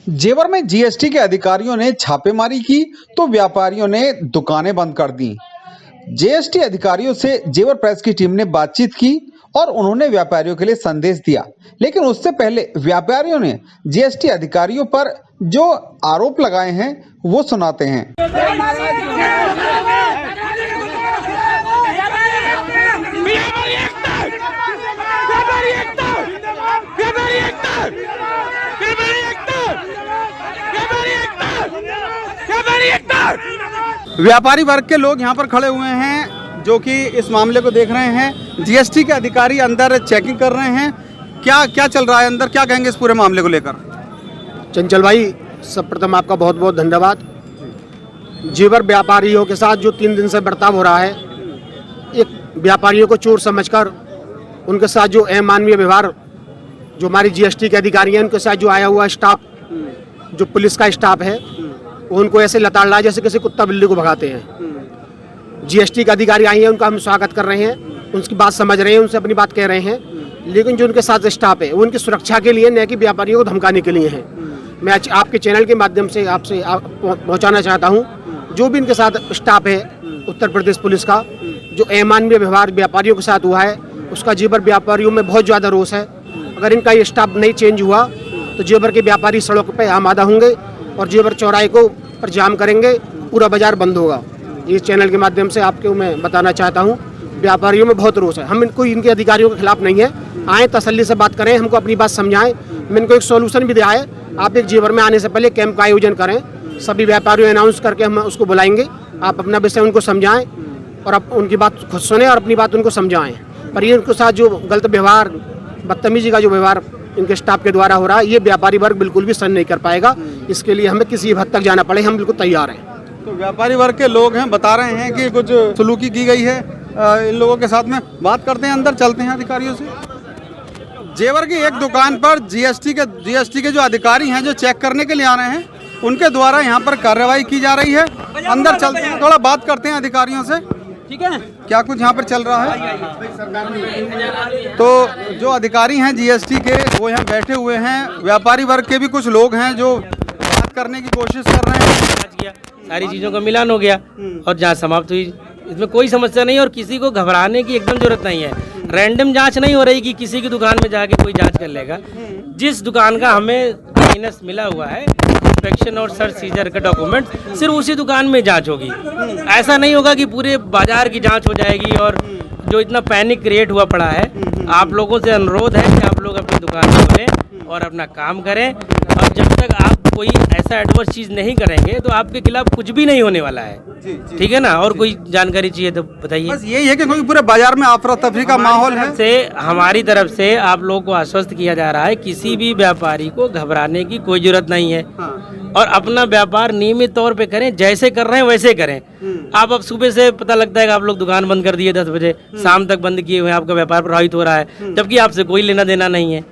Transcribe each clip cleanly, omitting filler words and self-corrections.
जेवर में जीएसटी के अधिकारियों ने छापेमारी की तो व्यापारियों ने दुकानें बंद कर दी। जीएसटी अधिकारियों से जेवर प्रेस की टीम ने बातचीत की और उन्होंने व्यापारियों के लिए संदेश दिया, लेकिन उससे पहले व्यापारियों ने जीएसटी अधिकारियों पर जो आरोप लगाए हैं वो सुनाते हैं। व्यापारी वर्ग के लोग यहाँ पर खड़े हुए हैं जो कि इस मामले को देख रहे हैं। जीएसटी के अधिकारी अंदर चेकिंग कर रहे हैं। क्या चल रहा है अंदर, क्या कहेंगे इस पूरे मामले को लेकर? चंचल भाई, सर्वप्रथम आपका बहुत बहुत धन्यवाद। जेवर व्यापारियों के साथ जो 3 दिन से बर्ताव हो रहा है, एक व्यापारियों को चोर समझकर उनके साथ जो अमानवीय व्यवहार, जो हमारी जीएसटी के अधिकारी हैं उनके साथ जो आया हुआ स्टाफ, जो पुलिस का स्टाफ है, उनको ऐसे लताड़ रहा है जैसे किसी कुत्ता बिल्ली को भगाते हैं। जीएसटी के अधिकारी आए हैं, उनका हम स्वागत कर रहे हैं, उनकी बात समझ रहे हैं, उनसे अपनी बात कह रहे हैं, लेकिन जो उनके साथ स्टाफ है वो उनकी सुरक्षा के लिए, न कि व्यापारियों को धमकाने के लिए है। मैं आपके चैनल के माध्यम से आपसे पहुंचाना चाहता हूं, जो भी इनके साथ स्टाफ है उत्तर प्रदेश पुलिस का, जो अमानवीय व्यवहार व्यापारियों के साथ हुआ है, उसका जेवर व्यापारियों में बहुत ज़्यादा रोष है। अगर इनका ये स्टाफ नहीं चेंज हुआ तो जेवर के व्यापारी सड़क पर आमादा होंगे और जेवर चौराहे को पर जाम करेंगे, पूरा बाजार बंद होगा। ये चैनल के माध्यम से आपको मैं बताना चाहता हूँ, व्यापारियों में बहुत रोष है। हम इनको, इनके अधिकारियों के खिलाफ नहीं है, आए तसल्ली से बात करें, हमको अपनी बात समझाएं। मैं इनको एक सोल्यूशन भी दिया है, आप एक जेवर में आने से पहले कैंप का आयोजन करें, सभी व्यापारियों अनाउंस करके हम उसको बुलाएंगे, आप अपना विषय उनको समझाएं और आप उनकी बात खुद सुने और अपनी बात उनको समझाएं। पर ये उनके साथ जो गलत व्यवहार, बदतमीजी का जो व्यवहार इनके स्टाफ के द्वारा हो रहा है, ये व्यापारी वर्ग बिल्कुल भी सहन नहीं कर पाएगा। इसके लिए हमें किसी हद तक जाना पड़े, हम बिल्कुल तैयार हैं। तो व्यापारी वर्ग के लोग हैं, बता रहे हैं कि कुछ सलूकी की गई है इन लोगों के साथ में। बात करते हैं, अंदर चलते हैं अधिकारियों से। जेवर की एक दुकान पर जीएसटी के जो अधिकारी हैं, जो चेक करने के लिए आ रहे हैं, उनके द्वारा यहाँ पर कार्रवाई की जा रही है। अंदर चलते हैं, थोड़ा बात करते हैं अधिकारियों से, ठीक है, क्या कुछ यहाँ पर चल रहा है। तो जो अधिकारी हैं जीएसटी के, वो यहाँ बैठे हुए हैं। व्यापारी वर्ग के भी कुछ लोग हैं जो बात करने की कोशिश कर रहे हैं। सारी चीज़ों का मिलान हो गया और जांच समाप्त हुई। इसमें कोई समस्या नहीं और किसी को घबराने की एकदम जरूरत नहीं है। रैंडम जांच नहीं हो रही कि किसी की दुकान में जाके कोई जांच कर लेगा। जिस दुकान का हमें माइनस मिला हुआ है, इंस्पेक्शन और सर्च सीजर का डॉक्यूमेंट, सिर्फ उसी दुकान में जांच होगी। ऐसा नहीं होगा कि पूरे बाजार की जांच हो जाएगी। और जो इतना पैनिक क्रिएट हुआ पड़ा है, आप लोगों से अनुरोध है कि आप लोग अपनी दुकान खोलें और अपना काम करें। और जब तक आप कोई ऐसा एडवर्स चीज़ नहीं करेंगे तो आपके खिलाफ कुछ भी नहीं होने वाला है। ठीक है ना। और कोई जानकारी चाहिए तो बताइए। बस यही है कि कोई पूरे बाजार में अफरा तफरी का माहौल है। से हमारी तरफ से आप लोगों को आश्वस्त किया जा रहा है, किसी भी व्यापारी को घबराने की कोई जरूरत नहीं है। और अपना व्यापार नियमित तौर पे करें, जैसे कर रहे हैं वैसे करें। आप अब सुबह से पता लगता है कि आप लोग दुकान बंद कर दिए 10 बजे, शाम तक बंद किए हुए हैं, आपका व्यापार प्रभावित हो रहा है, जबकि आपसे कोई लेना देना नहीं है।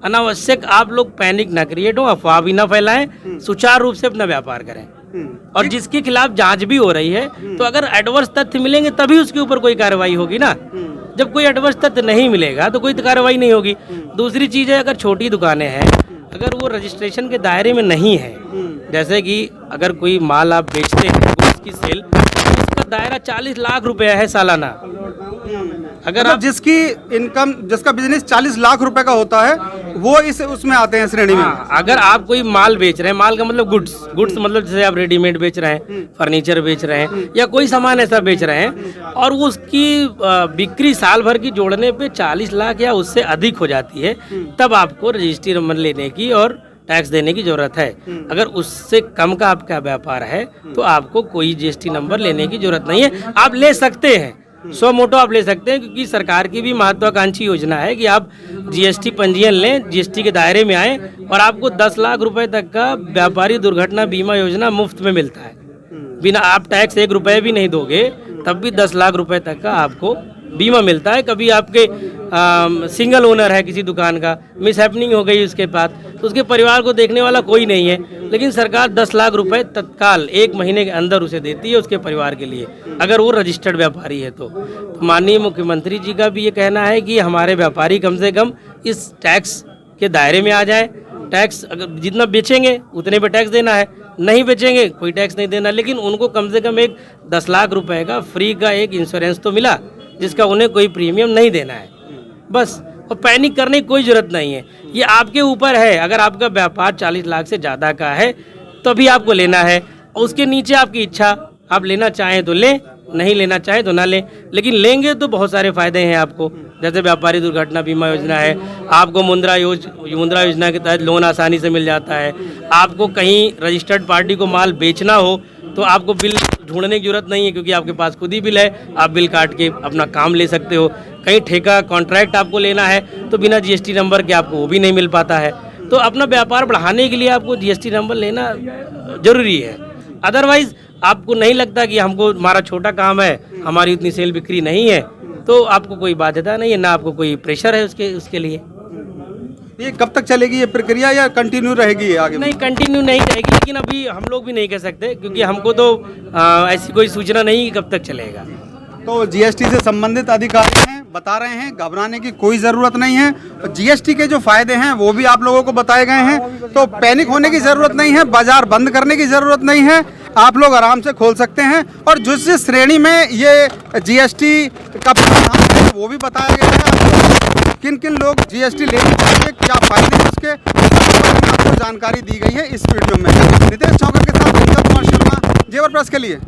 अनावश्यक आप लोग पैनिक ना क्रिएट हो, अफवाह भी ना फैलाएं, सुचारू रूप से अपना व्यापार करें। और जिसके खिलाफ जांच भी हो रही है, तो अगर एडवर्स तथ्य मिलेंगे तभी उसके ऊपर कोई कार्रवाई होगी ना। जब कोई एडवर्स तथ्य नहीं मिलेगा तो कोई कार्रवाई नहीं होगी। दूसरी चीज़ है, अगर छोटी दुकानें हैं, अगर वो रजिस्ट्रेशन के दायरे में नहीं है, जैसे कि अगर कोई माल आप बेचते हैं, उसकी सेल, उसका दायरा 40 लाख रुपया है सालाना। अगर आप जिसकी इनकम, जिसका बिजनेस 40 लाख रुपए का होता है, वो उसमें आते हैं श्रेणी में। अगर आप कोई माल बेच रहे हैं, माल का मतलब गुड्स मतलब जैसे आप रेडीमेड बेच रहे हैं, फर्नीचर बेच रहे हैं, या कोई सामान ऐसा बेच रहे हैं, और वो उसकी बिक्री साल भर की जोड़ने पे 40 लाख या उससे अधिक हो जाती है, तब आपको रजिस्ट्री नंबर लेने की और टैक्स देने की जरूरत है। अगर उससे कम का आपका व्यापार है तो आपको कोई जीएसटी नंबर लेने की जरूरत नहीं है। आप ले सकते हैं, सो मोटो आप ले सकते हैं, क्योंकि सरकार की भी महत्वाकांक्षी योजना है कि आप जीएसटी पंजीयन लें, जीएसटी के दायरे में आए, और आपको 10 लाख रुपए तक का व्यापारी दुर्घटना बीमा योजना मुफ्त में मिलता है। बिना आप टैक्स 1 रुपये भी नहीं दोगे तब भी 10 लाख रुपए तक का आपको बीमा मिलता है। कभी आपके सिंगल ओनर है किसी दुकान का, मिस हैपनिंग हो गई उसके पास, तो उसके परिवार को देखने वाला कोई नहीं है, लेकिन सरकार 10 लाख रुपए तत्काल 1 महीने के अंदर उसे देती है उसके परिवार के लिए, अगर वो रजिस्टर्ड व्यापारी है तो माननीय मुख्यमंत्री जी का भी ये कहना है कि हमारे व्यापारी कम से कम इस टैक्स के दायरे में आ जाए टैक्स अगर जितना बेचेंगे उतने पे टैक्स देना है, नहीं बेचेंगे कोई टैक्स नहीं देना। लेकिन उनको कम से कम एक 10 लाख रुपए का फ्री का एक इंश्योरेंस तो मिला, जिसका उन्हें कोई प्रीमियम नहीं देना है बस। और पैनिक करने की कोई ज़रूरत नहीं है, ये आपके ऊपर है। अगर आपका व्यापार 40 लाख से ज़्यादा का है तभी आपको लेना है, और उसके नीचे आपकी इच्छा, आप लेना चाहें तो लें, नहीं लेना चाहें तो ना लें। लेकिन लेंगे तो बहुत सारे फ़ायदे हैं आपको, जैसे व्यापारी दुर्घटना बीमा योजना है, आपको मुद्रा योजना के तहत लोन आसानी से मिल जाता है। आपको कहीं रजिस्टर्ड पार्टी को माल बेचना हो तो आपको बिल ढूंढने की जरूरत नहीं है, क्योंकि आपके पास खुद ही बिल है, आप बिल काट के अपना काम ले सकते हो। कहीं ठेका कॉन्ट्रैक्ट आपको लेना है तो बिना GST नंबर के आपको वो भी नहीं मिल पाता है। तो अपना व्यापार बढ़ाने के लिए आपको GST नंबर लेना ज़रूरी है। अदरवाइज़ आपको नहीं लगता कि हमको हमारा छोटा काम है, हमारी उतनी सेल बिक्री नहीं है, तो आपको कोई बाध्यता नहीं है, ना आपको कोई प्रेशर है उसके लिए। ये कब तक चलेगी ये प्रक्रिया, या कंटिन्यू रहेगी ये आगे? नहीं, कंटिन्यू नहीं रहेगी, लेकिन अभी हम लोग भी नहीं कह सकते, क्योंकि हमको तो ऐसी कोई सूचना नहीं कि कब तक चलेगा। तो GST से संबंधित अधिकारी हैं, बता रहे हैं घबराने की कोई ज़रूरत नहीं है। GST के जो फायदे हैं वो भी आप लोगों को बताए गए हैं, तो पैनिक होने की ज़रूरत नहीं है, बाजार बंद करने की ज़रूरत नहीं है, आप लोग आराम से खोल सकते हैं। और जिस श्रेणी में ये GST का प्रावधान है वो भी बताया गया है, किन किन लोग GST ले सकते, क्या फायदे हैं उसके, आपको जानकारी दी गई है इस वीडियो में। नितेश चौकर के साथ कुमार शर्मा, जेवर प्रेस के लिए।